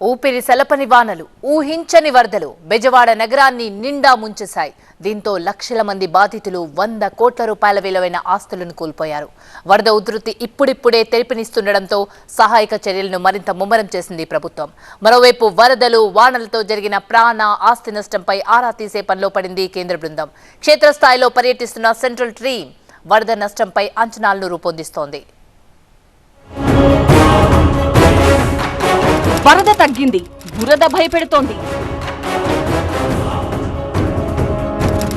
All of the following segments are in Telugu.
ఊపిరి సలపని వానలు, ఊహించని వరదలు బెజవాడ నగరాన్ని నిండా ముంచేశాయి. దీంతో లక్షల మంది బాధితులు 100 కోట్ల రూపాయల విలువైన ఆస్తులను కోల్పోయారు. వరద ఉధృతి ఇప్పుడిప్పుడే తెరిపినిస్తుండటంతో సహాయక చర్యలను మరింత ముమ్మరం చేసింది ప్రభుత్వం. మరోవైపు వరదలు, వానలతో జరిగిన ప్రాణ, ఆస్తి నష్టంపై ఆరా తీసే పనిలో పడింది కేంద్ర బృందం. క్షేత్రస్థాయిలో పర్యటిస్తున్న సెంట్రల్ టీమ్ వరద నష్టంపై అంచనాలను రూపొందిస్తోంది. వరద తగ్గింది, బురద భయపెడుతోంది.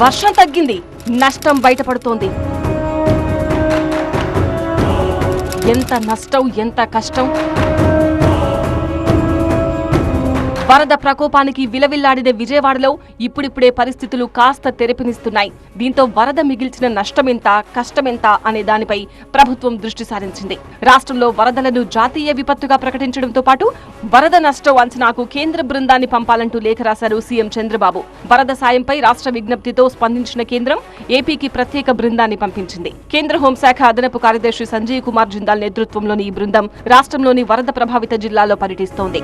వర్షం తగ్గింది, నష్టం బయటపడుతోంది. ఎంత నష్టం, ఎంత కష్టం. వరద ప్రకోపానికి విలవిల్లాడిన విజయవాడలో ఇప్పుడిప్పుడే పరిస్థితులు కాస్త తెరపినిస్తున్నాయి. దీంతో వరద మిగిల్చిన నష్టమెంత, కష్టమెంత అనే దానిపై ప్రభుత్వం దృష్టి సారించింది. రాష్ట్రంలో వరదలను జాతీయ విపత్తుగా ప్రకటించడంతో పాటు వరద నష్టం అంచనాకు కేంద్ర బృందాన్ని పంపాలంటూ లేఖ రాశారు సీఎం చంద్రబాబు. వరద సాయంపై రాష్ట్ర విజ్ఞప్తితో స్పందించిన కేంద్రం ఏపీకి ప్రత్యేక బృందాన్ని పంపించింది. కేంద్ర హోంశాఖ అదనపు కార్యదర్శి సంజయ్ కుమార్ జిందాల్ నేతృత్వంలోని ఈ బృందం రాష్ట్రంలోని వరద ప్రభావిత జిల్లాల్లో పర్యటిస్తోంది.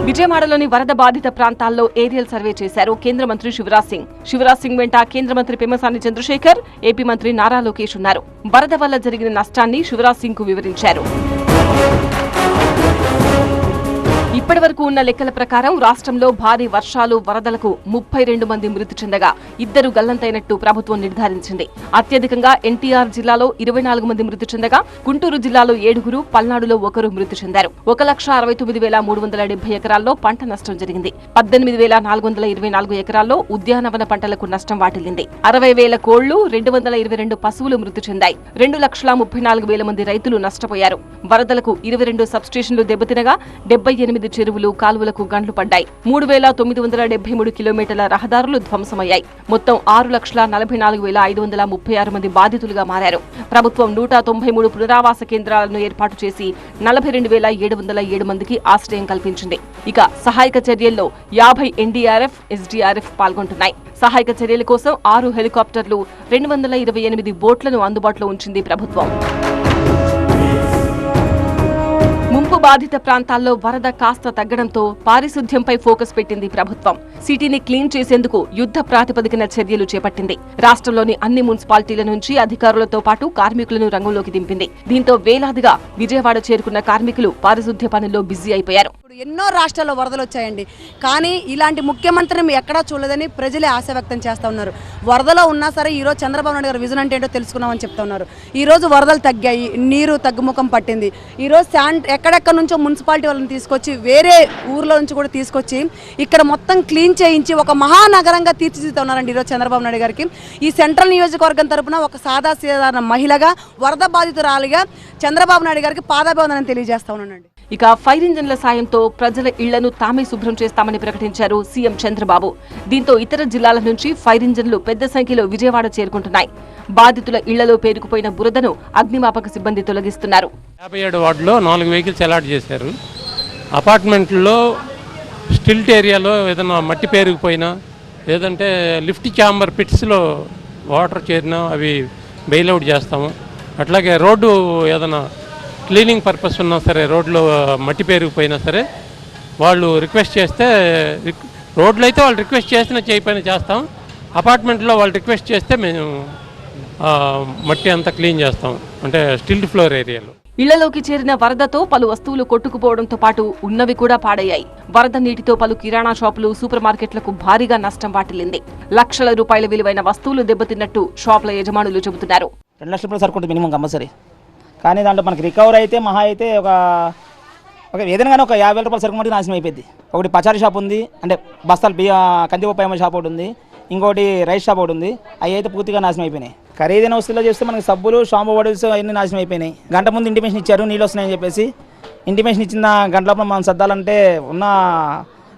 విజయవాడలోని వరద బాధిత ప్రాంతాల్లో ఏరియల్ సర్వే చేశారు కేంద్ర మంత్రి శివరాజ్ సింగ్. శివరాజ్ సింగ్ వెంట కేంద్ర మంత్రి పెమ్మసాని చంద్రశేఖర్, ఏపీ మంత్రి నారా లోకేష్ ఉన్నారు. వరద వల్ల జరిగిన నష్టాన్ని శివరాజ్ సింగ్ కు వివరించారు. ఇప్పటి వరకు ఉన్న లెక్కల ప్రకారం రాష్ట్రంలో భారీ వర్షాలు, వరదలకు 32 మంది మృతి చెందగా 2 గల్లంతైనట్టు ప్రభుత్వం నిర్ధారించింది. అత్యధికంగా ఎన్టీఆర్ జిల్లాలో 24 మంది మృతి చెందగా గుంటూరు జిల్లాలో 7, పల్నాడులో 1 మృతి చెందారు. 1,69,370 ఎకరాల్లో పంట నష్టం జరిగింది. 18,424 ఎకరాల్లో ఉద్యానవన పంటలకు నష్టం వాటిల్లింది. 60,000 కోళ్లు, 222 పశువులు మృతి చెందాయి. 2,34,000 మంది రైతులు నష్టపోయారు. వరదలకు 22 సబ్స్టేషన్లు దెబ్బతినగా 78 చెరువులు, కాలువలకు గండ్లు పడ్డాయి. 3,973 కిలోమీటర్ల రహదారులు ధ్వంసమయ్యాయి. మొత్తం 6,44,536 మంది బాధితులుగా మారారు. ప్రభుత్వం 193 పునరావాస కేంద్రాలను ఏర్పాటు చేసి 42,707 మందికి ఆశ్రయం కల్పించింది. ఇక సహాయక చర్యల్లో 50 ఎన్డీఆర్ఎఫ్, ఎస్డీఆర్ఎఫ్ పాల్గొంటున్నాయి. సహాయక చర్యల కోసం 6 హెలికాప్టర్లు, 228 బోట్లను అందుబాటులో ఉంచింది ప్రభుత్వం. ముంపు బాధిత ప్రాంతాల్లో వరద కాస్త తగ్గడంతో పారిశుధ్యంపై ఫోకస్ పెట్టింది ప్రభుత్వం. సిటీని క్లీన్ చేసేందుకు యుద్ధ ప్రాతిపదికన చర్యలు చేపట్టింది. రాష్ట్రంలోని అన్ని మున్సిపాలిటీల నుంచి అధికారులతో పాటు కార్మికులను రంగంలోకి దింపింది. దీంతో వేలాదిగా విజయవాడ చేరుకున్న కార్మికులు పారిశుధ్య పనుల్లో బిజీ అయిపోయారు. ఎన్నో రాష్ట్రాల్లో వరదలు వచ్చాయండి, కానీ ఇలాంటి ముఖ్యమంత్రిని ఎక్కడా చూడలేదని ప్రజలే ఆశ వ్యక్తం చేస్తూ ఉన్నారు. వరదలో ఉన్నా సరే ఈరోజు చంద్రబాబు నాయుడు గారు విజన్ అంటే ఏంటో తెలుసుకున్నామని చెప్తా ఉన్నారు. ఈరోజు వరదలు తగ్గాయి, నీరు తగ్గుముఖం పట్టింది. ఈరోజు ఎక్కడెక్కడ నుంచో మున్సిపాలిటీ వాళ్ళని తీసుకొచ్చి, వేరే ఊర్లో నుంచి కూడా తీసుకొచ్చి ఇక్కడ మొత్తం క్లీన్ చేయించి ఒక మహానగరంగా తీర్చిదిద్దుతా ఉన్నారండి ఈరోజు చంద్రబాబు నాయుడు గారికి. ఈ సెంట్రల్ నియోజకవర్గం తరపున ఒక సాధారణ మహిళగా, వరద బాధితురాలిగా చంద్రబాబు నాయుడు గారికి పాదాభివందనం తెలియజేస్తా ఉన్నానండి. ఇక ఫైర్ ఇంజన్ల సాయంతో ప్రజల ఇళ్లను తామే శుభ్రం చేస్తామని ప్రకటించారు సీఎం చంద్రబాబు. దీంతో ఇతర జిల్లాల నుంచి ఫైర్ ఇంజన్లు పెద్ద సంఖ్యలో విజయవాడ చేరుకుంటున్నాయి. బాధితుల ఇళ్లలో పేరుకుపోయిన బురదను అగ్నిమాపక సిబ్బంది తొలగిస్తున్నారు. 57 వార్డులో 4 వెహికల్స్ అలాట్ చేశారు. అపార్ట్మెంట్లో స్టిల్ట్ ఏరియాలో ఏదైనా మట్టి పేరుకుపోయినా, లేదంటే లిఫ్ట్ ఛాంబర్ పిట్స్లో వాటర్ చేరినా అవి బెయిల్అవుట్ చేస్తాము. అట్లాగే రోడ్డు ఏదైనా క్లీనింగ్ పర్పస్ ఉన్నా సరే, రోడ్లో మట్టి పేరుకుపోయినా సరే వాళ్ళు రిక్వెస్ట్ చేస్తే, రోడ్లో అయితే వాళ్ళు రిక్వెస్ట్ చేసినా చేయకపోయినా చేస్తాం. అపార్ట్మెంట్లో వాళ్ళు రిక్వెస్ట్ చేస్తే మేము మట్టి అంతా క్లీన్ చేస్తాం, అంటే స్టిల్ట్ ఫ్లోర్ ఏరియాలో. ఇళ్లలోకి చేరిన వరదతో పలు వస్తువులు కొట్టుకుపోవడంతో పాటు ఉన్నవి కూడా పాడయ్యాయి. వరద నీటితో పలు కిరాణా షాపులు, సూపర్ మార్కెట్లకు భారీగా నష్టం వాటిల్లింది. లక్షల రూపాయల విలువైన వస్తువులు దెబ్బతిన్నట్టు షాపుల యజమానులు చెబుతున్నారు. 2 లక్షల రూపాయలు సరుకుంటుంది మినిమం కంపల్సరీ, కానీ దాంట్లో మనకి రికవర్ అయితే మహా అయితే ఒక ఏదైనా కానీ ఒక 50,000 రూపాయల సరుకు మట్టి నాశనం అయిపోయింది. ఒకటి పచారీ షాప్ ఉంది, అంటే బస్తాలు కందిపప్పు షాప్ ఒకటి ఉంది, ఇంకోటి రైస్ షాప్ ఒకటి ఉంది. అవి అయితే పూర్తిగా నాశనం అయిపోయినాయి. ఖరీదైన వస్తువులో చేస్తే మనకి సబ్బులు, షాంపూ బాటిల్స్ అవన్నీ నాశనం అయిపోయినాయి. గంట ముందు ఇంటిమేషన్ ఇచ్చారు నీళ్ళు వస్తున్నాయని చెప్పేసి. ఇంటిమేషన్ ఇచ్చిన గంట లోపల మనం సర్దాలంటే ఉన్న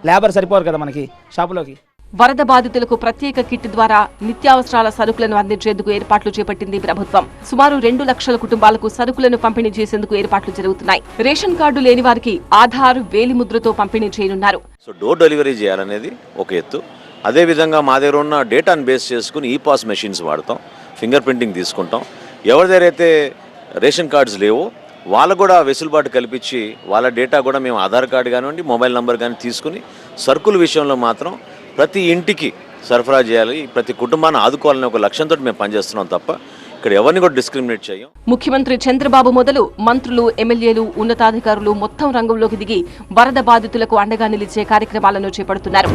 లేబర్ సరిపోరు కదా మనకి షాపులోకి. వరద బాధితులకు ప్రత్యేక కిట్ ద్వారా నిత్యావసరాల సరుకులను అందించేందుకు ఏర్పాట్లు చేపట్టింది ప్రభుత్వం. సుమారు 2 లక్షల కుటుంబాలకు సరుకులను పంపిణీ చేసేందుకు ఏర్పాట్లు జరుగుతున్నాయి. రేషన్ కార్డు లేని వారికి ఆధార్, వేలిముద్రతో పంపిణీ చేయనున్నారు. సో డోర్ డెలివరీ చేయాలనేది ఒక ఎత్తు. అదేవిధంగా మా దగ్గర ఉన్న డేటాను బేస్ చేసుకుని ఈపాస్ మెషిన్స్ వాడతాం, ఫింగర్ ప్రింటింగ్ తీసుకుంటాం. ఎవరి దగ్గర అయితే రేషన్ కార్డ్స్ లేవో వాళ్ళకు కూడా వెసులుబాటు కల్పించి వాళ్ళ డేటా కూడా మేము ఆధార్ కార్డు కానివ్వండి మొబైల్ నెంబర్ కానీ తీసుకుని సరుకుల విషయంలో మాత్రం ప్రతి ఇంటికి సరఫరా చేయాలి, ప్రతి కుటుంబాన్ని ఆదుకోవాలనే ఒక లక్ష్యంతో మేము పనిచేస్తున్నాం తప్ప ఇక్కడ ఎవరిని కూడా డిస్క్రిమినేట్ చేయం. ముఖ్యమంత్రి చంద్రబాబు మొదలు మంత్రులు, ఎమ్మెల్యేలు, ఉన్నతాధికారులు మొత్తం రంగంలోకి దిగి వరద బాధితులకు అండగా నిలిచే కార్యక్రమాలను చేపడుతున్నారు.